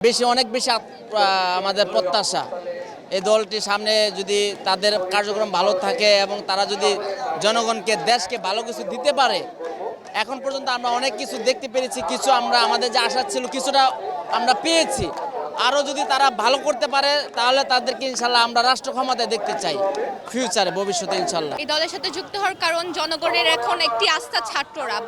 অনেক বেশি আমাদের প্রত্যাশা এই দলটির সামনে যদি তাদের কার্যক্রম ভালো থাকে এবং তারা যদি জনগণকে দেশকে ভালো কিছু দিতে পারে। এখন পর্যন্ত আমরা অনেক কিছু দেখতে পেরেছি, কিছু আমরা আমাদের যে আশা ছিল কিছুটা আমরা পেয়েছি। আরও যদি তারা ভালো করতে পারে তাহলে তাদেরকে ইনশাল্লাহ আমরা রাষ্ট্র ক্ষমতায় দেখতে চাই ফিউচারে, ভবিষ্যতে ইনশাল্লাহ। এই দলের সাথে যুক্ত হওয়ার কারণ জনগণের এখন একটি আস্থা ছাত্ররা,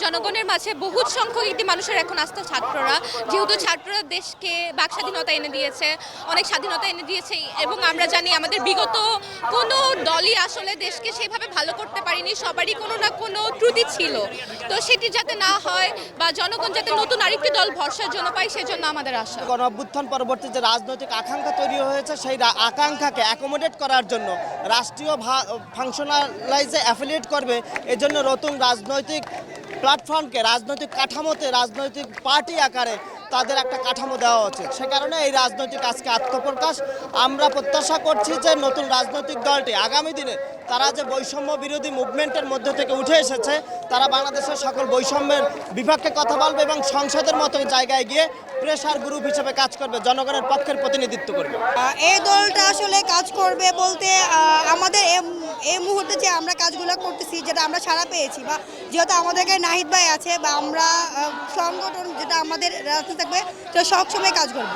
জনগণের মাঝে বহুত সংখ্যক একটি মানুষের এখন আস্থা ছাত্ররা, যেহেতু ছাত্ররা দেশকে বাক স্বাধীনতা এনে দিয়েছে, অনেক স্বাধীনতা এনে দিয়েছে এবং আমরা জানি আমাদের বিগত কোনো দলই আসলে দেশকে সেভাবে ভালো করতে পারেনি, সবারই কোনো না কোনো ত্রুটি ছিল। তো সেটি যাতে না হয় বা জনগণ যাতে নতুন আরেকটি দল ভরসার জন্য পায়, সেজন্য আমাদের আশা। গণঅভ্যুত্থান পরবর্তী যে রাজনৈতিক আকাঙ্ক্ষা তৈরি হয়েছে সেই আকাঙ্ক্ষাকে অ্যাকোমোডেট করার জন্য রাষ্ট্রীয় ফাংশনালাইজে অ্যাফিলিয়েট করবে, এজন্য নতুন রাজনৈতিক প্ল্যাটফর্মকে রাজনৈতিক কাঠামোতে রাজনৈতিক পার্টি আকারে তাদের একটা কাঠামো দেওয়া উচিত। সে কারণে এই রাজনৈতিক আজকে আত্মপ্রকাশ। আমরা প্রত্যাশা করছি যে নতুন রাজনৈতিক দলটি আগামী দিনে তারা যে বৈষম্য বিরোধী মুভমেন্টের মধ্যে থেকে উঠে এসেছে, তারা বাংলাদেশের সকল বৈষম্যের বিপক্ষে কথা বলবে এবং সংসদের মতো জায়গায় গিয়ে প্রেসার গ্রুপ হিসেবে কাজ করবে, জনগণের পক্ষের প্রতিনিধিত্ব করবে। এই দলটা আসলে কাজ করবে বলতে আমাদের এই মুহূর্তে যে আমরা কাজগুলো করতেছি, যেটা আমরা সাড়া পেয়েছি, বা যেহেতু আমাদেরকে নাহিদ ভাই আছে বা আমরা সংগঠন যেটা আমাদের রাজনীতি থাকবে সেটা সবসময় কাজ করবে।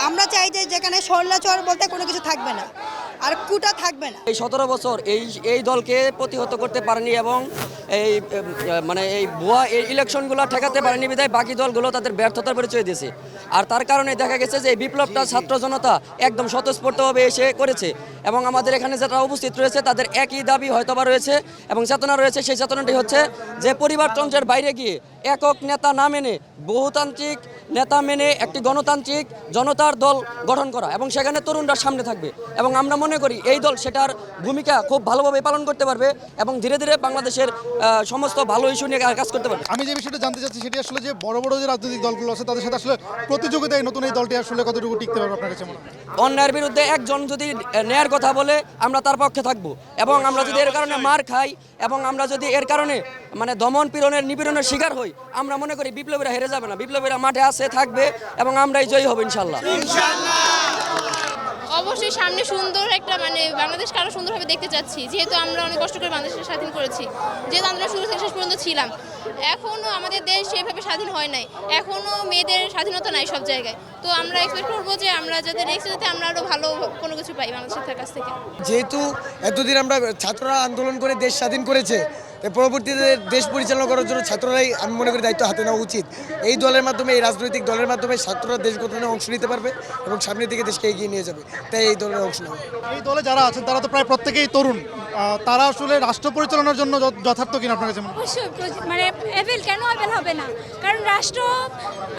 আমরা চাই যে যেখানে সরলাচর বলতে কোনো কিছু থাকবে না আর কুটা থাকবে না। এই 17 বছর এই দলকে প্রতিহত করতে পারেনি এবং এই ভুয়া ইলেকশনগুলো ঠেকাতে পারেনি বিধায় বাকি দলগুলো তাদের ব্যর্থতার পরিচয় দিয়েছে। আর তার কারণে দেখা গেছে যে এই বিপ্লবটা ছাত্র জনতা একদম স্বতঃস্ফূর্তভাবে এসে করেছে এবং আমাদের এখানে যারা উপস্থিত রয়েছে তাদের একই দাবি হয়তোবা রয়েছে এবং চেতনা রয়েছে। সেই চেতনাটি হচ্ছে যে পরিবারতন্ত্রের বাইরে গিয়ে একক নেতা না মেনে বহুতান্ত্রিক নেতা মেনে একটি গণতান্ত্রিক জনতার দল গঠন করা এবং সেখানে তরুণরা সামনে থাকবে এবং আমরা মনে করি এই দল সেটার ভূমিকা খুব ভালোভাবে পালন করতে পারবে এবং ধীরে ধীরে বাংলাদেশের সমস্ত ভালো ইস্যু নিয়ে কাজ করতে পারবে। আমি যে বিষয়টা জানতে চাচ্ছি সেটি আসলে যে বড় বড় যে রাজনৈতিক দলগুলো আছে তাদের সাথে আসলে প্রতিযোগিতায় নতুন এই দলটি আসলে কতটুকু টিকতে পারবে আপনার কাছে মনে হয়? অন্যায়ের বিরুদ্ধে একজন যদি ন্যায়ের কথা বলে আমরা তার পক্ষে থাকব এবং আমরা যদি এর কারণে মার খাই এবং আমরা যদি এর কারণে দমন পীড়নের নিপীড়নের শিকার হই, আমরা মনে করি বিপ্লবীরা হেরে যাবে না, বিপ্লবীরা মাঠে আছে থাকবে এবং আমরাই জয়ী হব ইনশাল্লাহ। অবশ্যই সামনে সুন্দর একটা বাংলাদেশকে আরো সুন্দরভাবে দেখতে চাচ্ছি, যেহেতু আমরা অনেক কষ্ট করে বাংলাদেশকে স্বাধীন করেছি, যেহেতু আমরা শুরু থেকে শেষ পর্যন্ত ছিলাম। এখনও আমাদের দেশ সেভাবে স্বাধীন হয় নাই, এখনও মেয়েদের স্বাধীনতা নাই সব জায়গায়। তো আমরা এক্সপেক্ট করবো যে আমরা যাতে নেক্সট যাতে আমরা আরও ভালো কোনো কিছু পাই বাংলাদেশের কাছ থেকে। যেহেতু এতদিন আমরা ছাত্ররা আন্দোলন করে দেশ স্বাধীন করেছে, পরবর্তীতে দেশ পরিচালনা করার জন্য ছাত্ররাই আমি মনে করি দায়িত্ব হাতে নেওয়া উচিত। এই দলের মাধ্যমে এই রাজনৈতিক দলের মাধ্যমে ছাত্ররা দেশ গঠনে অংশ নিতে পারবে এবং সামনের দিকে দেশকে এগিয়ে নিয়ে যাবে, তাই এই দলের অংশ নেবে। এই দলে যারা আছেন তারা তো প্রায় প্রত্যেকেই তরুণ, তারা আসলে রাষ্ট্র পরিচালনার জন্য যথার্থ কিনা আপনার কাছে মনে হয়? অবশ্যই কেন অ্যাভেল হবে না, কারণ রাষ্ট্র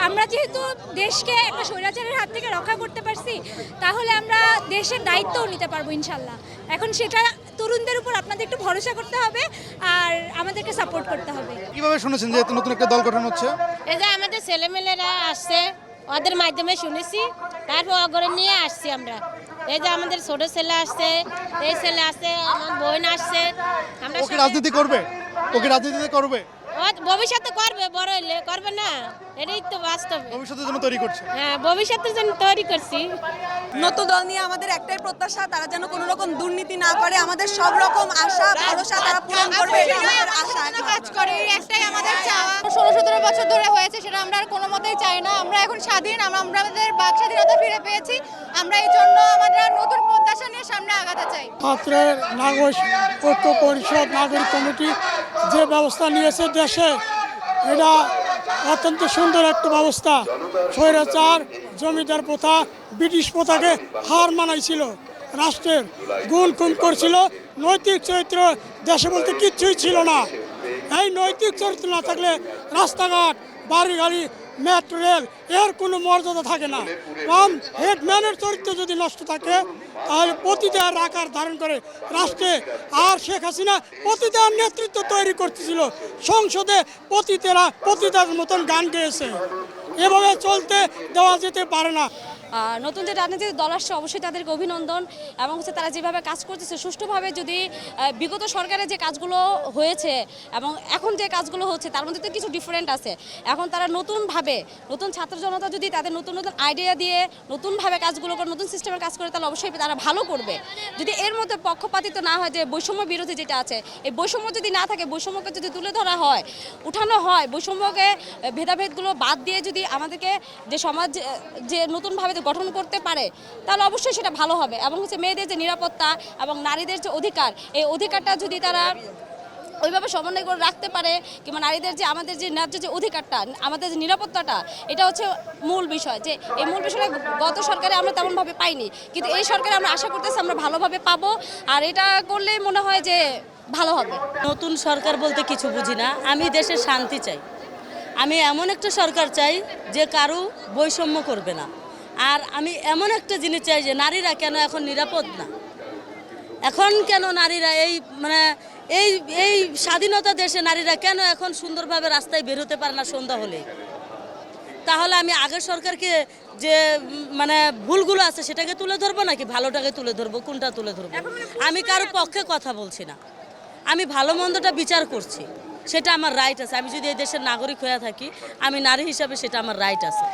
আমরা যেহেতু দেশকে একটা স্বৈরাচারের হাত থেকে রক্ষা করতে পারছি, তাহলে আমরা দেশের দায়িত্বও নিতে পারবো ইনশাল্লাহ। এখন সেটা তরুণদের উপর আপনাদের একটু ভরসা করতে হবে আর আমাদেরকে সাপোর্ট করতে হবে। কিভাবে শুনেছেন যে নতুন একটা দল গঠন হচ্ছে? এই যে আমাদের ছেলেমেয়েরা আসছে, ওদের মাধ্যমে শুনেছি, তারপর অগরে নিয়ে আসছি আমরা। এই যে আমাদের ছোট ছেলে আসছে, এই ছেলে আসছে, আমার বোন আসছে। আমরা ওকে রাজনীতি করবে? ওকে রাজনীতিতে করবে? ভবিষ্যতে করবে, বড় হইলে করবে না, এটাই তো বাস্তব। ভবিষ্যতের জন্য তৈরি করছে। হ্যাঁ, ভবিষ্যতের জন্য তৈরি করছি। নতুন দল নিয়ে আমাদের একটাই প্রত্যাশা, তারা যেন কোনো রকম দুর্নীতি না করে, আমাদের সব রকম আশা ভরসা তারা পূরণ করবে, এটা আমাদের আশা। কাজ করে একটাই আমাদের চাওয়া। 16-17 বছর ধরে হয়েছে, সেটা আমরা আর কোনো মতেই চাই না। আমরা এখন স্বাধীন, আমরা আমাদের বাক স্বাধীনতা ফিরে পেয়েছি। আমরা এই জন্য আমাদের নতুন প্রত্যাশা নিয়ে সামনে আগাতে চাই। ছাত্রের নাগরিক ঐক্য পরিষদ নাগরিক কমিটি যে ব্যবস্থা নিয়েছে দেশে, এটা অত্যন্ত সুন্দর একটা ব্যবস্থা। স্বৈরাচার জমিদার প্রথা ব্রিটিশ প্রথাকে হার মানাইছিল, রাষ্ট্রের গুণ খুন করছিল, নৈতিক চরিত্র দেশে বলতে কিচ্ছুই ছিল না। এই নৈতিক চরিত্র না থাকলে রাস্তাঘাট, বাড়ি গাড়ি, মেট্রো রেল এর কোনো মর্যাদা থাকে না। কারণ হেডম্যানের চরিত্র যদি নষ্ট থাকে তাহলে পতিতার আকার ধারণ করে রাষ্ট্রে। আর শেখ হাসিনা পতিতার নেতৃত্ব তৈরি করতেছিল, সংসদে পতিতার মতন গান গেয়েছে। এভাবে চলতে দেওয়া যেতে পারে না। নতুন যে রাজনৈতিক দল আসছে অবশ্যই তাদেরকে অভিনন্দন, এবং হচ্ছে তারা যেভাবে কাজ করতেছে সুষ্ঠুভাবে, যদি বিগত সরকারের যে কাজগুলো হয়েছে এবং এখন যে কাজগুলো হচ্ছে তার মধ্যে তো কিছু ডিফারেন্ট আছে। এখন তারা নতুনভাবে, নতুন ছাত্র জনতা যদি তাদের নতুন নতুন আইডিয়া দিয়ে নতুনভাবে কাজগুলো করে, নতুন সিস্টেমের কাজ করে, তাহলে অবশ্যই তারা ভালো করবে। যদি এর মধ্যে পক্ষপাতিত্ব না হয়, যে বৈষম্য বিরোধী যেটা আছে, এই বৈষম্য যদি না থাকে, বৈষম্যকে যদি তুলে ধরা হয়, উঠানো হয়, বৈষম্যকে ভেদাভেদগুলো বাদ দিয়ে যদি আমাদেরকে যে সমাজ যে নতুনভাবে গঠন করতে পারে, তাহলে অবশ্যই সেটা ভালো হবে। এবং হচ্ছে মেয়েদের যে নিরাপত্তা এবং নারীদের যে অধিকার, এই অধিকারটা যদি তারা ওইভাবে সমন্বয় করে রাখতে পারে, কিংবা নারীদের যে আমাদের যে ন্যায্য যে অধিকারটা, আমাদের যে নিরাপত্তাটা, এটা হচ্ছে মূল বিষয়। যে এই মূল বিষয়টা গত সরকারে আমরা তেমনভাবে পাইনি, কিন্তু এই সরকারে আমরা আশা করতেছি আমরা ভালোভাবে পাবো, আর এটা করলেই মনে হয় যে ভালো হবে। নতুন সরকার বলতে কিছু বুঝি না, আমি দেশের শান্তি চাই। আমি এমন একটা সরকার চাই যে কারো বৈষম্য করবে না। আর আমি এমন একটা জিনিস চাই যে নারীরা কেন এখন নিরাপদ না, এখন কেন নারীরা এই এই স্বাধীনতা দেশে নারীরা কেন এখন সুন্দরভাবে রাস্তায় বের হতে পারে না সন্ধ্যা হলে। তাহলে আমি আগের সরকারকে যে ভুলগুলো আছে সেটাকে তুলে ধরবো নাকি ভালোটাকে তুলে ধরবো, কোনটা তুলে ধরবো? আমি কারো পক্ষে কথা বলছি না, আমি ভালো মন্দটা বিচার করছি, সেটা আমার রাইট আছে। আমি যদি এই দেশের নাগরিক হয়ে থাকি, আমি নারী হিসাবে সেটা আমার রাইট আছে।